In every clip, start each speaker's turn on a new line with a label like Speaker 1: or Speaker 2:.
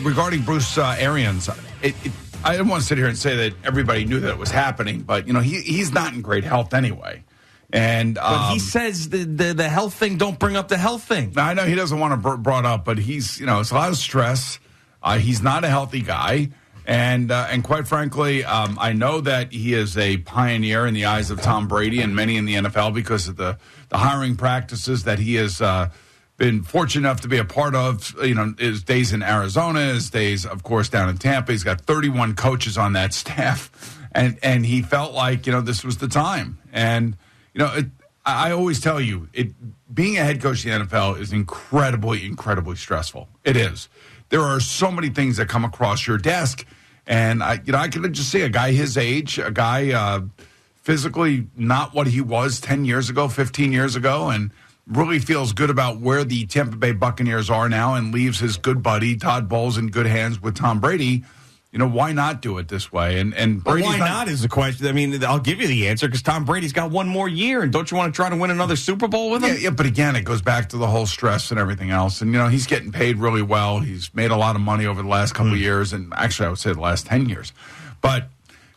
Speaker 1: Regarding Bruce Arians, I didn't want to sit here and say that everybody knew that it was happening, but, he's not in great health anyway. And
Speaker 2: but he says the health thing, don't bring up the health thing.
Speaker 1: I know he doesn't want to brought up, but he's, it's a lot of stress. He's not a healthy guy. And quite frankly, I know that he is a pioneer in the eyes of Tom Brady and many in the NFL because of the hiring practices that he has been fortunate enough to be a part of, his days in Arizona, his days, of course, down in Tampa. He's got 31 coaches on that staff. And he felt like, this was the time. And, I always tell you, being a head coach in the NFL is incredibly, incredibly stressful. It is. There are so many things that come across your desk. And, I can just see a guy his age, a guy physically not what he was 10 years ago, 15 years ago, and really feels good about where the Tampa Bay Buccaneers are now and leaves his good buddy Todd Bowles in good hands with Tom Brady. Why not do it this way? And Brady's
Speaker 2: why not is the question. I mean, I'll give you the answer because Tom Brady's got one more year, and don't you want to try to win another Super Bowl with him?
Speaker 1: Yeah, but again, it goes back to the whole stress and everything else. And, he's getting paid really well. He's made a lot of money over the last couple of years, and actually I would say the last 10 years. But,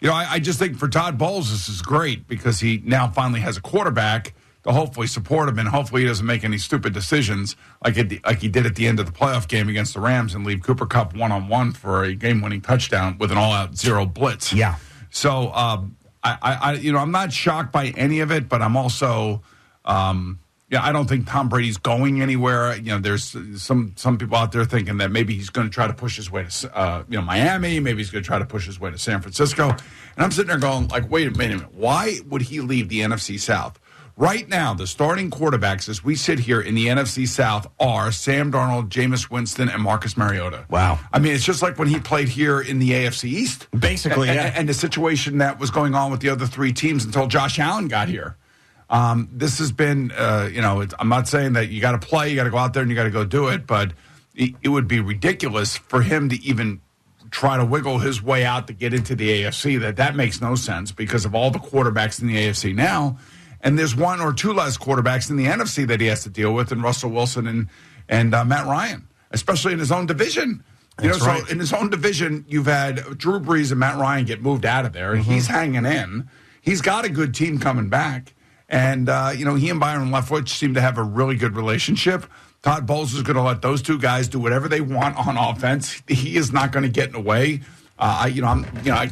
Speaker 1: I just think for Todd Bowles, this is great because he now finally has a quarterback to hopefully support him, and hopefully he doesn't make any stupid decisions like he did at the end of the playoff game against the Rams and leave Cooper Kupp one-on-one for a game-winning touchdown with an all-out zero blitz.
Speaker 2: Yeah.
Speaker 1: So, I'm not shocked by any of it, but I'm also, I don't think Tom Brady's going anywhere. There's some people out there thinking that maybe he's going to try to push his way to, Miami. Maybe he's going to try to push his way to San Francisco. And I'm sitting there going, wait a minute. Why would he leave the NFC South? Right now, the starting quarterbacks as we sit here in the NFC South are Sam Darnold, Jameis Winston, and Marcus Mariota.
Speaker 2: Wow.
Speaker 1: I mean, it's just like when he played here in the AFC East.
Speaker 2: Basically, yeah.
Speaker 1: And the situation that was going on with the other three teams until Josh Allen got here. This has been, I'm not saying that you got to play, you got to go out there and you got to go do it, but it would be ridiculous for him to even try to wiggle his way out to get into the AFC. That makes no sense because of all the quarterbacks in the AFC now. And there's one or two less quarterbacks in the NFC that he has to deal with, and Russell Wilson and Matt Ryan, especially in his own division.
Speaker 2: Right.
Speaker 1: So in his own division, you've had Drew Brees and Matt Ryan get moved out of there, and he's hanging in. He's got a good team coming back. And, he and Byron Leftwich seem to have a really good relationship. Todd Bowles is going to let those two guys do whatever they want on offense. He is not going to get in the way. I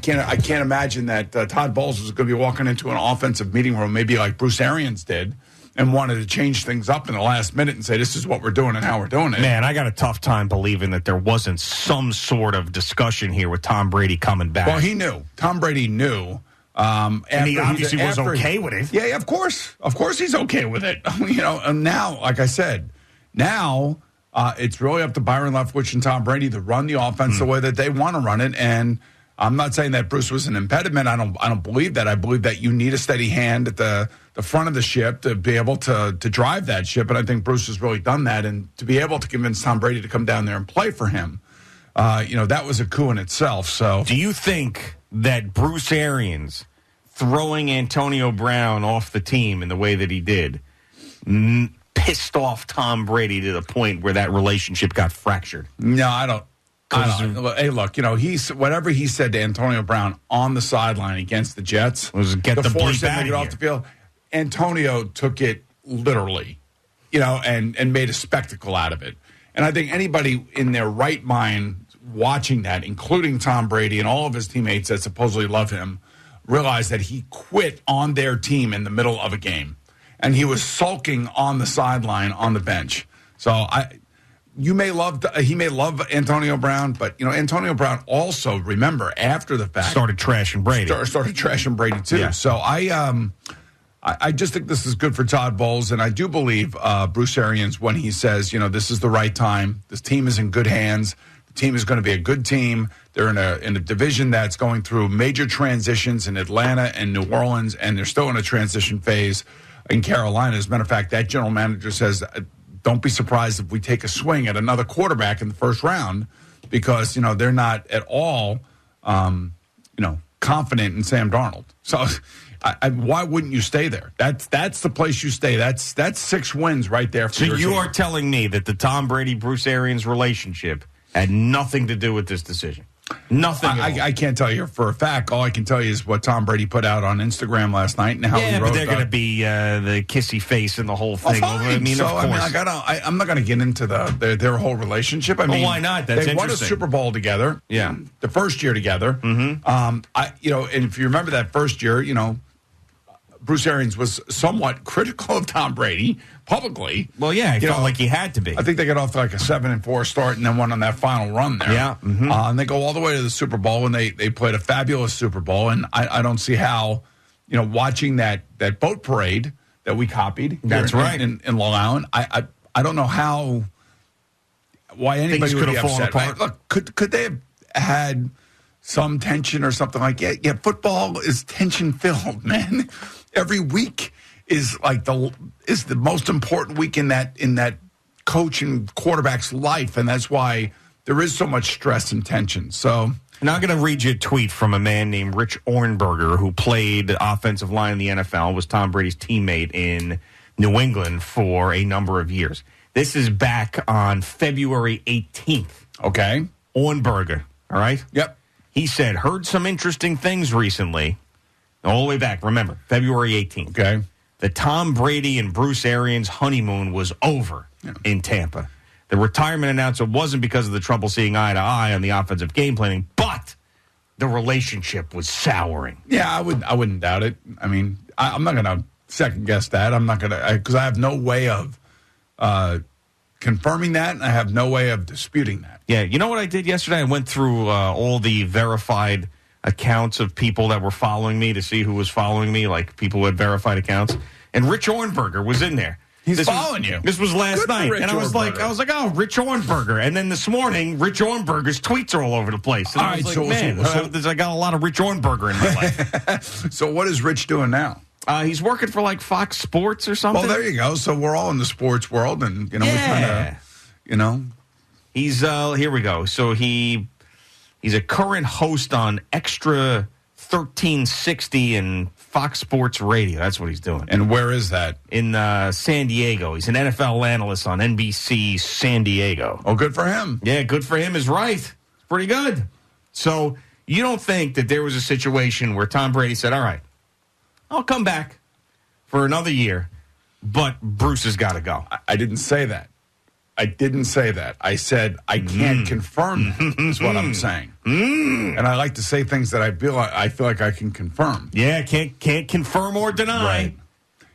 Speaker 1: can't imagine that Todd Bowles is going to be walking into an offensive meeting room, maybe like Bruce Arians did, and wanted to change things up in the last minute and say, this is what we're doing and how we're doing it.
Speaker 2: Man, I got a tough time believing that there wasn't some sort of discussion here with Tom Brady coming back.
Speaker 1: Well, he knew. Tom Brady knew.
Speaker 2: And he obviously was okay with it.
Speaker 1: Yeah, of course. Of course he's okay with it. And now, like I said, it's really up to Byron Leftwich and Tom Brady to run the offense the way that they want to run it. And I'm not saying that Bruce was an impediment. I don't believe that. I believe that you need a steady hand at the front of the ship to be able to drive that ship. And I think Bruce has really done that. And to be able to convince Tom Brady to come down there and play for him, that was a coup in itself. So,
Speaker 2: do you think that Bruce Arians throwing Antonio Brown off the team in the way that he did pissed off Tom Brady to the point where that relationship got fractured?
Speaker 1: No, I don't. Hey, look, whatever he said to Antonio Brown on the sideline against the Jets
Speaker 2: was get the bleep out of
Speaker 1: off the field. Antonio took it literally, and made a spectacle out of it. And I think anybody in their right mind watching that, including Tom Brady and all of his teammates that supposedly love him, realized that he quit on their team in the middle of a game. And he was sulking on the sideline on the bench. So he may love Antonio Brown, but Antonio Brown also, remember, after the fact,
Speaker 2: started trashing Brady.
Speaker 1: Started trashing Brady too. Yeah. So I just think this is good for Todd Bowles, and I do believe Bruce Arians when he says, this is the right time. This team is in good hands. The team is going to be a good team. They're in a division that's going through major transitions in Atlanta and New Orleans, and they're still in a transition phase in Carolina. As a matter of fact, that general manager says, don't be surprised if we take a swing at another quarterback in the first round because, they're not at all, confident in Sam Darnold. So why wouldn't you stay there? That's the place you stay. That's 6 wins right there.
Speaker 2: So you are telling me that the Tom Brady-Bruce Arians relationship Had nothing to do with this decision. Nothing.
Speaker 1: I can't tell you for a fact. All I can tell you is what Tom Brady put out on Instagram last night and how he wrote.
Speaker 2: But they're going to be the kissy face and the whole thing.
Speaker 1: Well,
Speaker 2: I mean,
Speaker 1: so,
Speaker 2: of course.
Speaker 1: I'm not going to get into their whole relationship. I mean,
Speaker 2: why not? That's
Speaker 1: they won a
Speaker 2: interesting.
Speaker 1: Super Bowl together.
Speaker 2: Yeah,
Speaker 1: the first year together.
Speaker 2: Mm-hmm.
Speaker 1: And if you remember that first year, Bruce Arians was somewhat critical of Tom Brady publicly.
Speaker 2: Well, yeah, he felt like he had to be.
Speaker 1: I think they got off to like a 7-4 start and then went on that final run there.
Speaker 2: Yeah. Mm-hmm.
Speaker 1: And they go all the way to the Super Bowl, and they played a fabulous Super Bowl. And I don't see how, watching that boat parade that we copied.
Speaker 2: That's right.
Speaker 1: In Long Island, I don't know why anybody
Speaker 2: Things
Speaker 1: would
Speaker 2: could
Speaker 1: be
Speaker 2: have fallen
Speaker 1: upset.
Speaker 2: apart.
Speaker 1: Look, could they have had some tension or something like that? Yeah, football is tension filled, man. Every week is like the most important week in that coach and quarterback's life, and that's why there is so much stress and tension. So
Speaker 2: now I'm going to read you a tweet from a man named Rich Ornberger, who played offensive line in the NFL, was Tom Brady's teammate in New England for a number of years. This is back on February 18th.
Speaker 1: Okay.
Speaker 2: Ornberger, all right?
Speaker 1: Yep.
Speaker 2: He said, heard some interesting things recently. All the way back, remember, February 18th.
Speaker 1: Okay.
Speaker 2: The Tom Brady and Bruce Arians honeymoon was over in Tampa. The retirement announcement wasn't because of the trouble seeing eye to eye on the offensive game planning, but the relationship was souring.
Speaker 1: Yeah, I wouldn't doubt it. I mean, I'm not going to second guess that. I'm not going to, because I have no way of confirming that, and I have no way of disputing that.
Speaker 2: Yeah, you know what I did yesterday? I went through all the verified accounts of people that were following me to see who was following me, like people who had verified accounts. And Rich Ornberger was in there.
Speaker 1: He's following you.
Speaker 2: This was last
Speaker 1: Good for
Speaker 2: night,
Speaker 1: Rich
Speaker 2: and I was like, oh, Rich Ornberger. And then this morning, Rich Ornberger's tweets are all over the place. And
Speaker 1: All
Speaker 2: I was
Speaker 1: right,
Speaker 2: like, I got a lot of Rich Ornberger in my life.
Speaker 1: So what is Rich doing now?
Speaker 2: He's working for like Fox Sports or something.
Speaker 1: Well, there you go. So we're all in the sports world, and we kind of,
Speaker 2: He's here we go. So he's a current host on Extra 1360 and Fox Sports Radio. That's what he's doing.
Speaker 1: And where is that?
Speaker 2: In San Diego. He's an NFL analyst on NBC San Diego.
Speaker 1: Oh, good for him.
Speaker 2: Yeah, good for him is right. It's pretty good. So you don't think that there was a situation where Tom Brady said, all right, I'll come back for another year, but Bruce has got to go.
Speaker 1: I didn't say that. I said I can't confirm that, is what I'm saying. And I like to say things that I feel like I can confirm.
Speaker 2: Yeah, can't confirm or deny.
Speaker 1: Right.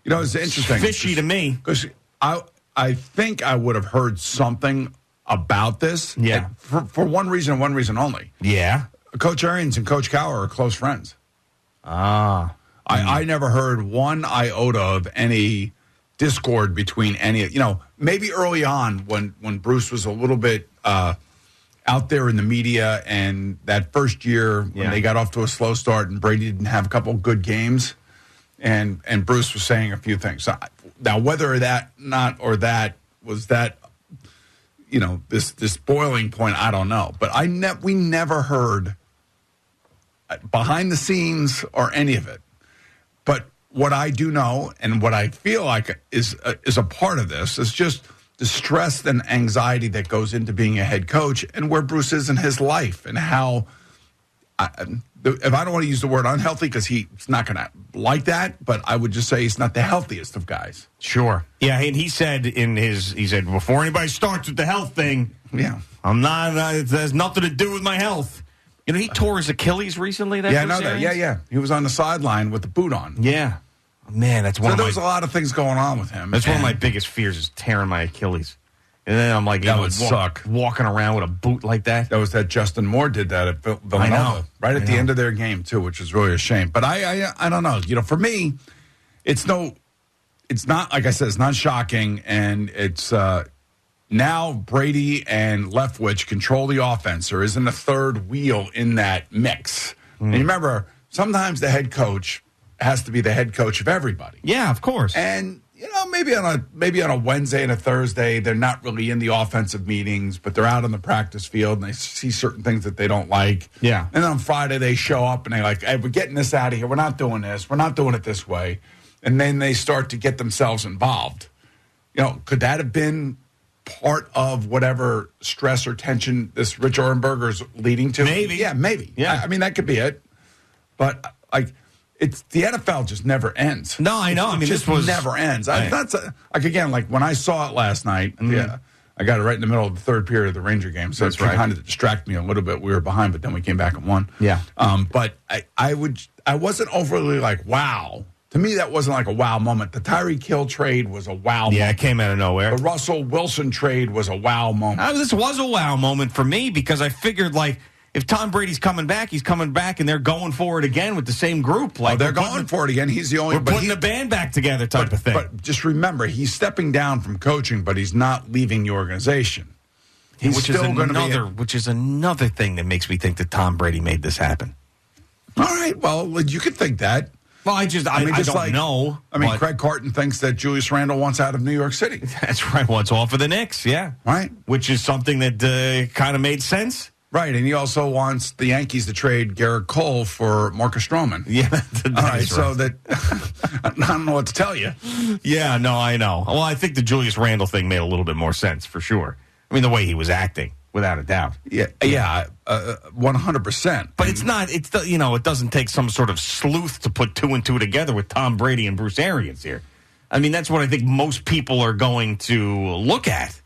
Speaker 1: It's interesting.
Speaker 2: It's fishy to me.
Speaker 1: Because I think I would have heard something about this.
Speaker 2: Yeah.
Speaker 1: For one reason and one reason only.
Speaker 2: Yeah.
Speaker 1: Coach Arians and Coach Cowher are close friends.
Speaker 2: Ah.
Speaker 1: I never heard one iota of any discord between any, maybe early on when Bruce was a little bit out there in the media, and that first year when they got off to a slow start and Brady didn't have a couple of good games, and Bruce was saying a few things. So, now, whether that was this boiling point, I don't know. But we never heard behind the scenes or any of it. But what I do know, and what I feel like is a part of this, is just the stress and anxiety that goes into being a head coach, and where Bruce is in his life, and how, if I don't want to use the word unhealthy, because he's not going to like that, but I would just say he's not the healthiest of guys.
Speaker 2: Sure. Yeah, and he said before anybody starts with the health thing, I'm not. It has nothing to do with my health. He tore his Achilles recently.
Speaker 1: I know that. Yeah. He was on the sideline with the boot on.
Speaker 2: Yeah. Man, that's one.
Speaker 1: So there was a lot of things going on with him.
Speaker 2: That's one of my biggest fears is tearing my Achilles. And then I'm like,
Speaker 1: that would suck.
Speaker 2: Walking around with a boot like that.
Speaker 1: That was that Justin Moore did that at Villanova, right at the end of their game too, which is really a shame. But I don't know. For me, it's not like I said, it's not shocking, and it's now Brady and Leftwich control the offense. There isn't a third wheel in that mix. And you remember, sometimes the head coach has to be the head coach of everybody.
Speaker 2: Yeah, of course.
Speaker 1: And maybe on a Wednesday and a Thursday, they're not really in the offensive meetings, but they're out on the practice field and they see certain things that they don't like.
Speaker 2: Yeah.
Speaker 1: And then on Friday they show up and they're like, "Hey, we're getting this out of here. We're not doing this. We're not doing it this way." And then they start to get themselves involved. Could that have been part of whatever stress or tension this Rich Orenberger is leading to?
Speaker 2: Maybe.
Speaker 1: Yeah, maybe.
Speaker 2: Yeah.
Speaker 1: I mean, that could be it. But, it's the NFL just never ends.
Speaker 2: No, I know.
Speaker 1: This never ends. That's again, like when I saw it last night, yeah, I got it right in the middle of the third period of the Ranger game. So it's kind of distracted me a little bit. We were behind, but then we came back and won.
Speaker 2: Yeah.
Speaker 1: But I wasn't overly like, wow. To me, that wasn't like a wow moment. The Tyreek Hill trade was a wow moment.
Speaker 2: Yeah, it came out of nowhere.
Speaker 1: The Russell Wilson trade was a wow moment.
Speaker 2: This was a wow moment for me because I figured, like, if Tom Brady's coming back, he's coming back, and they're going for it again with the same group. Like
Speaker 1: they're going for it again. He's the only.
Speaker 2: We're putting the band back together type of thing.
Speaker 1: But just remember, he's stepping down from coaching, but he's not leaving the organization. He's
Speaker 2: which is another thing that makes me think that Tom Brady made this happen.
Speaker 1: All right, well, you could think that.
Speaker 2: Well, I don't know.
Speaker 1: I mean, Craig Carton thinks that Julius Randle wants out of New York City.
Speaker 2: That's right. Wants off of the Knicks, yeah.
Speaker 1: Right.
Speaker 2: Which is something that kind of made sense.
Speaker 1: Right, and he also wants the Yankees to trade Garrett Cole for Marcus Stroman.
Speaker 2: Yeah,
Speaker 1: all right, so that I don't know what to tell you.
Speaker 2: Yeah, no, I know. Well, I think the Julius Randle thing made a little bit more sense for sure. I mean, the way he was acting, without a doubt.
Speaker 1: Yeah, 100%.
Speaker 2: But it's not. It doesn't take some sort of sleuth to put two and two together with Tom Brady and Bruce Arians here. I mean, that's what I think most people are going to look at.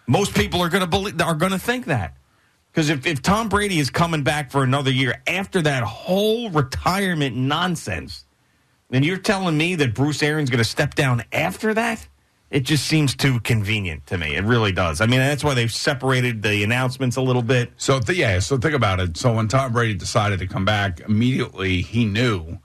Speaker 2: Most people are going to think that. Because if Tom Brady is coming back for another year after that whole retirement nonsense, then you're telling me that Bruce Arians is going to step down after that? It just seems too convenient to me. It really does. I mean, that's why they've separated the announcements a little bit.
Speaker 1: So think about it. So when Tom Brady decided to come back, immediately he knew.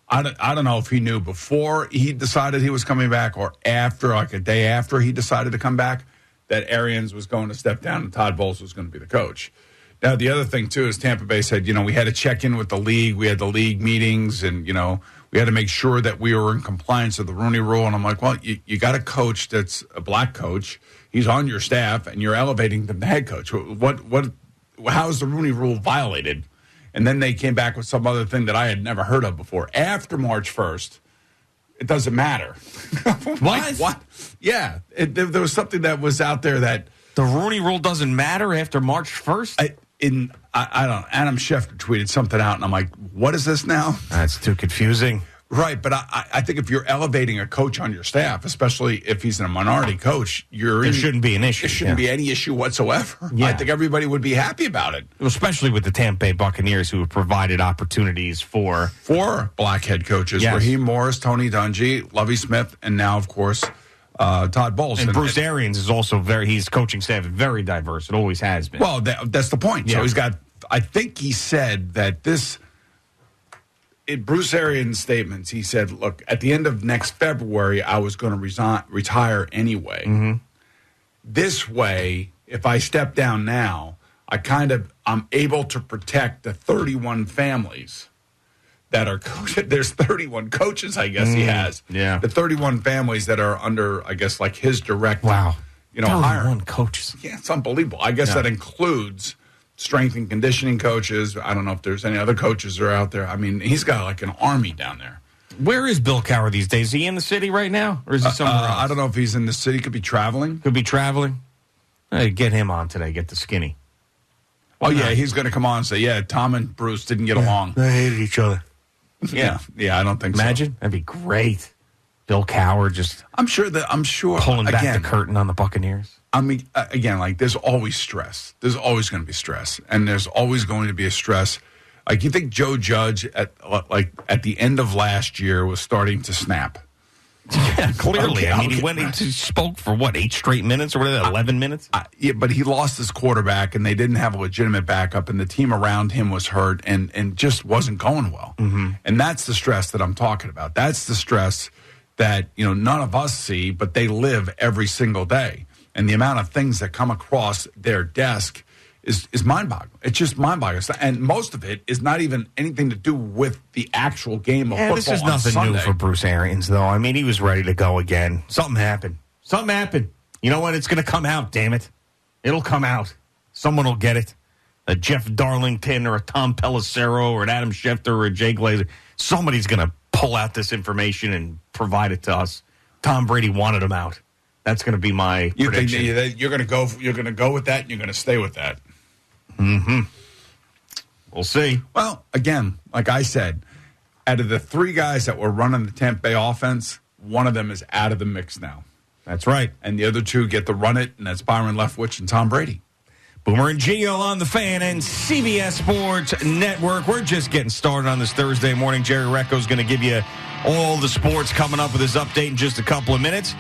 Speaker 1: I don't know if he knew before he decided he was coming back or after, like a day after he decided to come back, that Arians was going to step down and Todd Bowles was going to be the coach. Now, the other thing, too, is Tampa Bay said, we had to check in with the league. We had the league meetings, and, we had to make sure that we were in compliance with the Rooney Rule. And I'm like, well, you got a coach that's a black coach. He's on your staff, and you're elevating them to head coach. How is the Rooney Rule violated? And then they came back with some other thing that I had never heard of before. After March 1st, it doesn't matter. What? Yeah. There was something that was out there that...
Speaker 2: The Rooney Rule doesn't matter after March 1st?
Speaker 1: I don't know. Adam Schefter tweeted something out, and I'm like, what is this now?
Speaker 2: That's too confusing.
Speaker 1: Right, but I think if you're elevating a coach on your staff, especially if he's a minority coach, there
Speaker 2: shouldn't be an issue.
Speaker 1: There shouldn't be any issue whatsoever.
Speaker 2: Yeah.
Speaker 1: I think everybody would be happy about it.
Speaker 2: Especially with the Tampa Bay Buccaneers, who have provided opportunities for
Speaker 1: black head coaches.
Speaker 2: Yes.
Speaker 1: Raheem Morris, Tony Dungy, Lovie Smith, and now, of course, Todd Bowles.
Speaker 2: And Bruce Arians is also his coaching staff is very diverse. It always has been.
Speaker 1: Well, that's the point. Yeah. So he's got, I think he said that in Bruce Arians' statements, he said, look, at the end of next February, I was going to retire anyway. Mm-hmm. This way, if I step down now, I'm able to protect the 31 families that are coached. There's 31 coaches, I guess he has.
Speaker 2: Yeah.
Speaker 1: The 31 families that are under, I guess, like his direct,
Speaker 2: hiring.
Speaker 1: 31
Speaker 2: coaches.
Speaker 1: Yeah, it's unbelievable. I guess that includes strength and conditioning coaches. I don't know if there's any other coaches that are out there. I mean, he's got like an army down there.
Speaker 2: Where is Bill Cowher these days? Is he in the city right now? Or is he somewhere else?
Speaker 1: I don't know if he's in the city. Could be traveling.
Speaker 2: Hey, get him on today. Get the skinny.
Speaker 1: Yeah, he's going to come on and say, Tom and Bruce didn't get along.
Speaker 2: They hated each other.
Speaker 1: Yeah, I don't think
Speaker 2: Imagine? That'd be great. Bill Cowher just
Speaker 1: I'm sure
Speaker 2: pulling back the curtain on the Buccaneers.
Speaker 1: I mean, again, like there's always stress. There's always going to be stress, and there's always going to be a stress. Like you think Joe Judge at the end of last year was starting to snap.
Speaker 2: Yeah, clearly. I mean, he spoke for 8 straight minutes or whatever, 11 minutes?
Speaker 1: Yeah, but he lost his quarterback, and they didn't have a legitimate backup, and the team around him was hurt and just wasn't going well. Mm-hmm. And that's the stress that I'm talking about. That's the stress that, none of us see, but they live every single day. And the amount of things that come across their desk is mind-boggling. It's just mind-boggling. And most of it is not even anything to do with the actual game of football on Sunday.
Speaker 2: This is nothing new for Bruce Arians, though. I mean, he was ready to go again. Something happened. You know what? It's going to come out, damn it. It'll come out. Someone will get it. A Jeff Darlington or a Tom Pelissero or an Adam Schefter or a Jay Glazer. Somebody's going to pull out this information and provide it to us. Tom Brady wanted him out. That's going to be my prediction.
Speaker 1: You think you're going to go with that, and you're going to stay with that?
Speaker 2: Mm-hmm. We'll see.
Speaker 1: Well, again, like I said, out of the three guys that were running the Tampa Bay offense, one of them is out of the mix now.
Speaker 2: That's right.
Speaker 1: And the other two get to run it, and that's Byron Leftwich and Tom Brady.
Speaker 2: Boomer and Gio on the Fan and CBS Sports Network. We're just getting started on this Thursday morning. Jerry Recco's going to give you all the sports coming up with his update in just a couple of minutes.